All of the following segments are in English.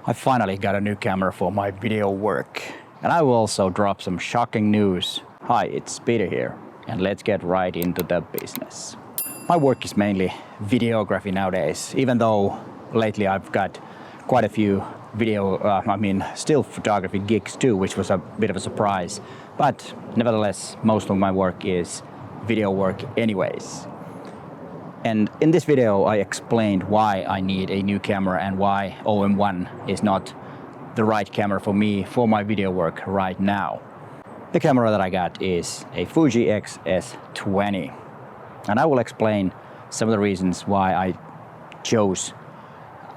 I finally got a new camera for my video work. And I will also drop some shocking news. Hi, it's Peter here, and let's get right into the business. My work is mainly videography nowadays, even though lately I've got quite a few still photography gigs too, which was a bit of a surprise. But nevertheless, most of my work is video work anyways. And in this video, I explained why I need a new camera and why OM1 is not the right camera for me for my video work right now. The camera that I got is a Fuji X-S20. And I will explain some of the reasons why I chose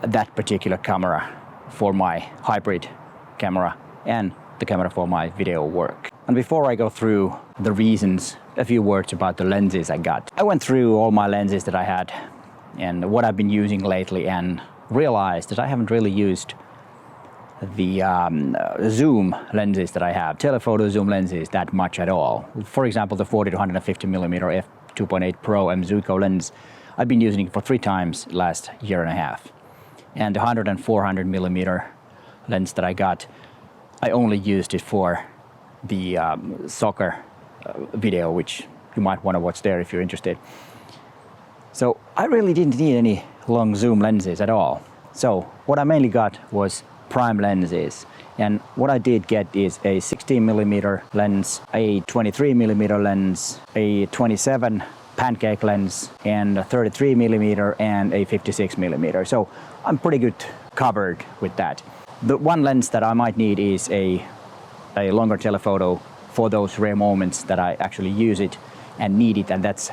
that particular camera for my hybrid camera and the camera for my video work. And before I go through the reasons, a few words about the lenses I got. I went through all my lenses that I had and what I've been using lately and realized that I haven't really used the zoom lenses that I have, telephoto zoom lenses, that much at all. For example, the 40 to 150mm f2.8 Pro Zuiko lens, I've been using it for 3 times last year and a half. And the 100 and 400mm lens that I got, I only used it for the soccer video, which you might want to watch there if you're interested. So I really didn't need any long zoom lenses at all. So what I mainly got was prime lenses, and what I did get is a 16mm lens, a 23mm lens, a 27 pancake lens, and a 33mm and a 56mm. So I'm pretty good covered with that. The one lens that I might need is a longer telephoto for those rare moments that I actually use it and need it, and that's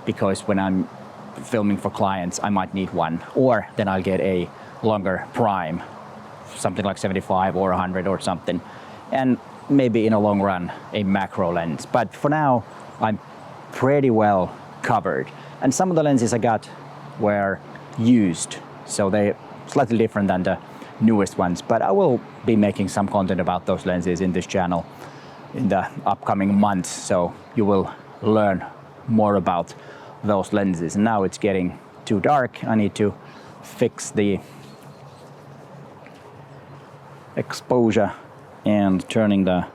because when I'm filming for clients I might need one, or then I'll get a longer prime, something like 75 or 100 or something, and maybe in a long run a macro lens. But for now I'm pretty well covered, and some of the lenses I got were used, so they're slightly different than the newest ones, but I will be making some content about those lenses in this channel in the upcoming months, so you will learn more about those lenses. And now it's getting too dark. I need to fix the exposure and turning the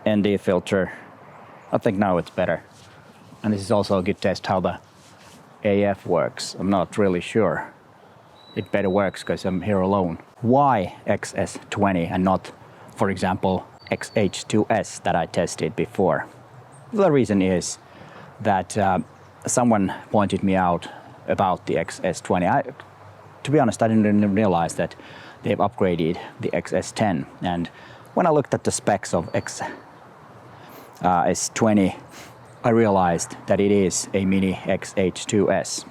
ND filter. I think now it's better. And this is also a good test how the AF works. I'm not really sure. It better works because I'm here alone. Why XS20 and not, for example, XH2S that I tested before? The reason is that someone pointed me out about the XS20. To be honest, I didn't even realize that they've upgraded the XS10. And when I looked at the specs of XS20, I realized that it is a mini XH2S.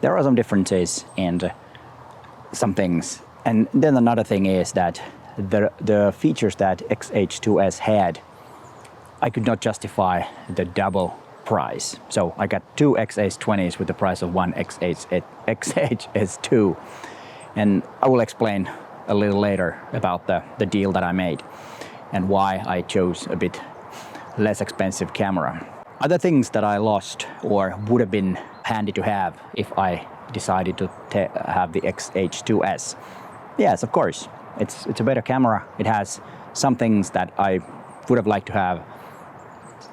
There are some differences and some things. And then another thing is that the features that XH2S had, I could not justify the double price. So I got 2 XS20s with the price of one XHS2. And I will explain a little later about the deal that I made and why I chose a bit less expensive camera. Other things that I lost or would have been handy to have if I decided to have the XH2S. Yes, of course, it's a better camera. It has some things that I would have liked to have,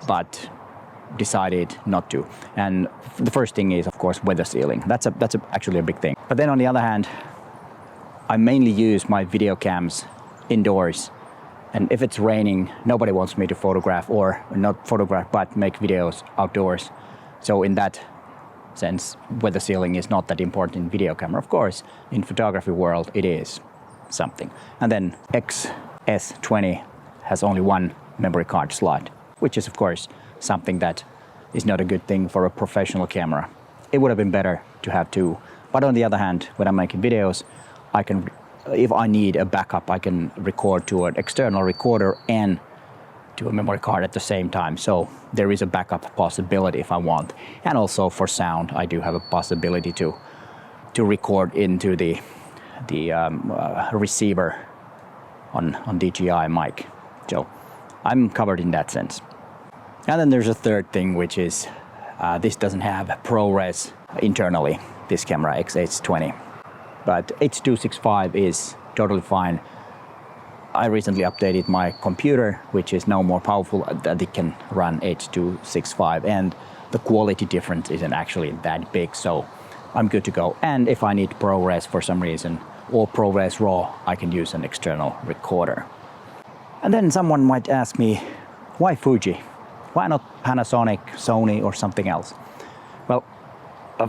but decided not to. And the first thing is, of course, weather sealing. That's actually a big thing. But then on the other hand, I mainly use my video cams indoors. And if it's raining, nobody wants me to photograph, or not photograph, but make videos outdoors. So in that sense, weather sealing is not that important in video camera. Of course, in photography world, it is something. And then XS20 has only one memory card slot, which is of course something that is not a good thing for a professional camera. It would have been better to have 2. But on the other hand, when I'm making videos, I can, if I need a backup, I can record to an external recorder and to a memory card at the same time. So there is a backup possibility if I want. And also for sound, I do have a possibility to record into the receiver on DJI mic. So I'm covered in that sense. And then there's a third thing, which is this doesn't have ProRes internally, this camera XH20. but H.265 is totally fine. I recently updated my computer, which is now more powerful, that it can run H.265, and the quality difference isn't actually that big, so I'm good to go. And if I need ProRes for some reason, or ProRes RAW, I can use an external recorder. And then someone might ask me, why Fuji? Why not Panasonic, Sony, or something else? Well,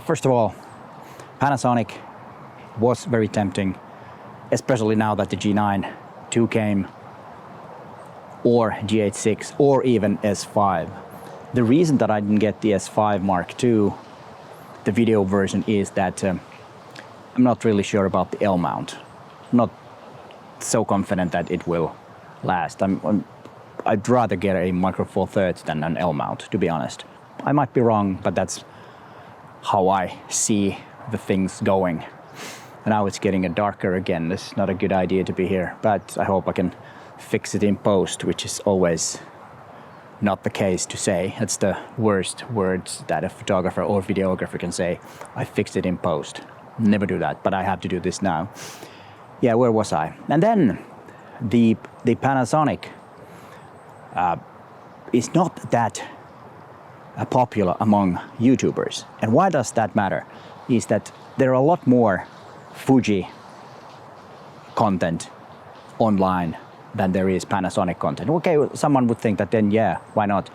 first of all, Panasonic was very tempting, especially now that the G9 II came, or G8-6, or even S5. The reason that I didn't get the S5 Mark II, the video version, is that I'm not really sure about the L mount. I'm not so confident that it will last. I'd rather get a Micro Four Thirds than an L mount, to be honest. I might be wrong, but that's how I see the things going. And now it's getting darker again. This is not a good idea to be here, but I hope I can fix it in post, which is always not the case to say. It's the worst words that a photographer or videographer can say. I fixed it in post. Never do that, but I have to do this now. Yeah, where was I? And then the Panasonic is not that popular among YouTubers. And why does that matter? Is that there are a lot more Fuji content online than there is Panasonic content. Okay, someone would think that then, yeah, why not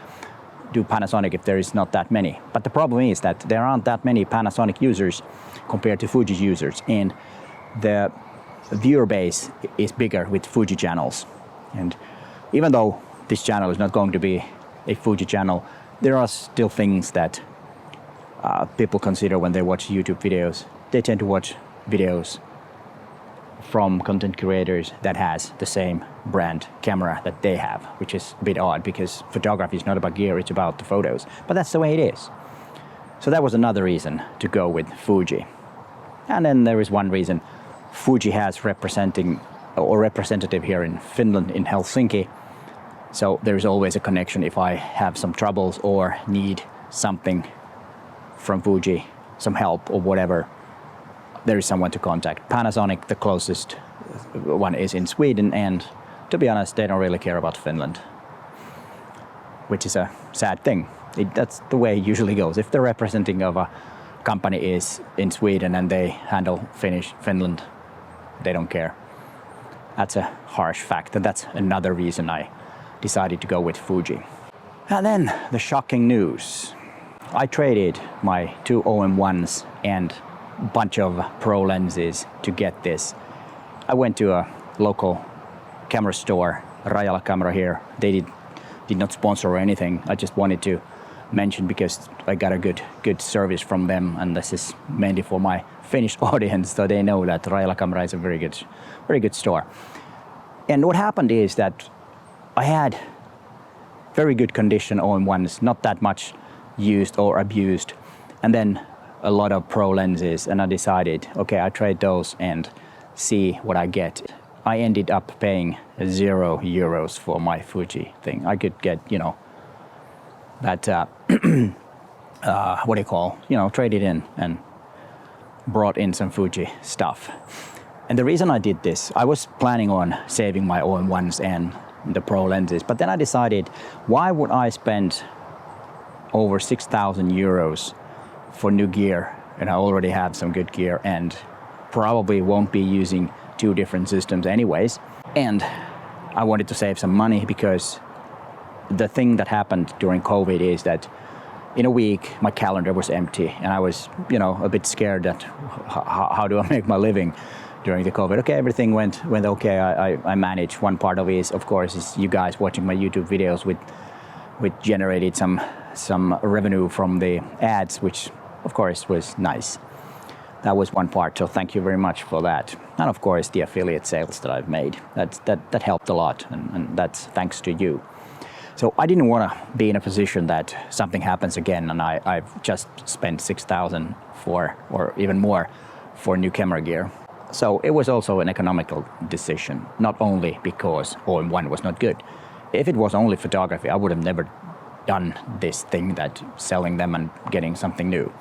do Panasonic if there is not that many? But the problem is that there aren't that many Panasonic users compared to Fuji users, and the viewer base is bigger with Fuji channels. And even though this channel is not going to be a Fuji channel, there are still things that people consider when they watch YouTube videos. They tend to watch videos from content creators that has the same brand camera that they have, which is a bit odd because photography is not about gear, it's about the photos. But that's the way it is. So that was another reason to go with Fuji. And then there is one reason. Fuji has representative here in Finland, in Helsinki. So there's always a connection if I have some troubles or need something from Fuji, some help or whatever. There is someone to contact. Panasonic, the closest one, is in Sweden, and to be honest, they don't really care about Finland, which is a sad thing. That's the way it usually goes. If the representing of a company is in Sweden and they handle Finland, they don't care. That's a harsh fact, and that's another reason I decided to go with Fuji. And then the shocking news. I traded my two OM1s and bunch of pro lenses to get this. I went to a local camera store, Rajala Camera here. They did not sponsor or anything. I just wanted to mention because I got a good service from them, and this is mainly for my Finnish audience, so they know that Rajala Camera is a very good store. And what happened is that I had very good condition OM1s, not that much used or abused, and then a lot of pro lenses, and I decided, okay, I trade those and see what I get. I ended up paying €0 for my Fuji thing. I could get, that, trade it in and brought in some Fuji stuff. And the reason I did this, I was planning on saving my OM1s and the pro lenses, but then I decided, why would I spend over 6,000 euros for new gear, and I already have some good gear and probably won't be using two different systems anyways. And I wanted to save some money because the thing that happened during COVID is that in a week my calendar was empty, and I was, a bit scared that how do I make my living during the COVID. Okay, everything went okay. I managed. One part of it is, of course, is you guys watching my YouTube videos, which generated some revenue from the ads, which of course was nice. That was one part, so thank you very much for that. And of course the affiliate sales that I've made, that helped a lot, and that's thanks to you. So I didn't want to be in a position that something happens again and I've just spent 6,000 for, or even more, for new camera gear. So it was also an economical decision, not only because OM1 was not good. If it was only photography, I would have never done this thing, that selling them and getting something new.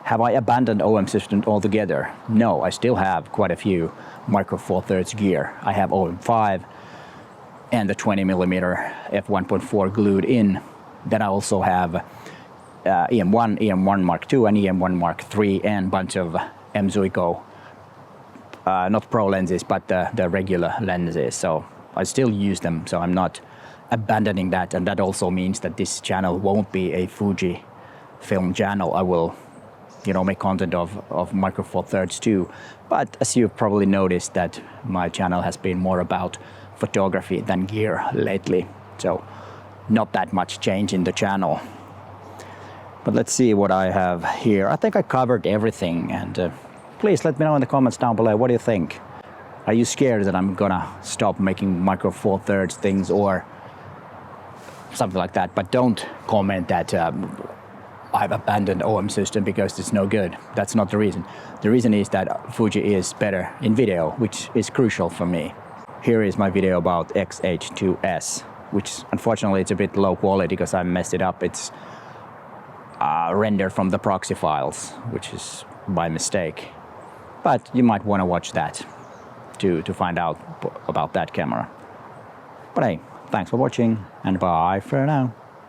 Have I abandoned OM systems altogether? No, I still have quite a few Micro Four Thirds gear. I have OM5 and the 20mm f1.4 glued in. Then I also have EM1, EM1 Mark II, and EM1 Mark III, and a bunch of Mzuiko, not pro lenses, but the regular lenses. So I still use them, so I'm not abandoning that. And that also means that this channel won't be a Fuji film channel. I will, make content of Micro Four Thirds too. But as you've probably noticed, that my channel has been more about photography than gear lately. So not that much change in the channel. But let's see what I have here. I think I covered everything, and please let me know in the comments down below. What do you think? Are you scared that I'm gonna stop making Micro Four Thirds things or something like that? But don't comment that I've abandoned OM system because it's no good. That's not the reason. The reason is that Fuji is better in video, which is crucial for me. Here is my video about X-H2S, which unfortunately it's a bit low quality because I messed it up. It's rendered from the proxy files, which is by mistake. But you might want to watch that to find out about that camera. But hey, thanks for watching, and bye for now.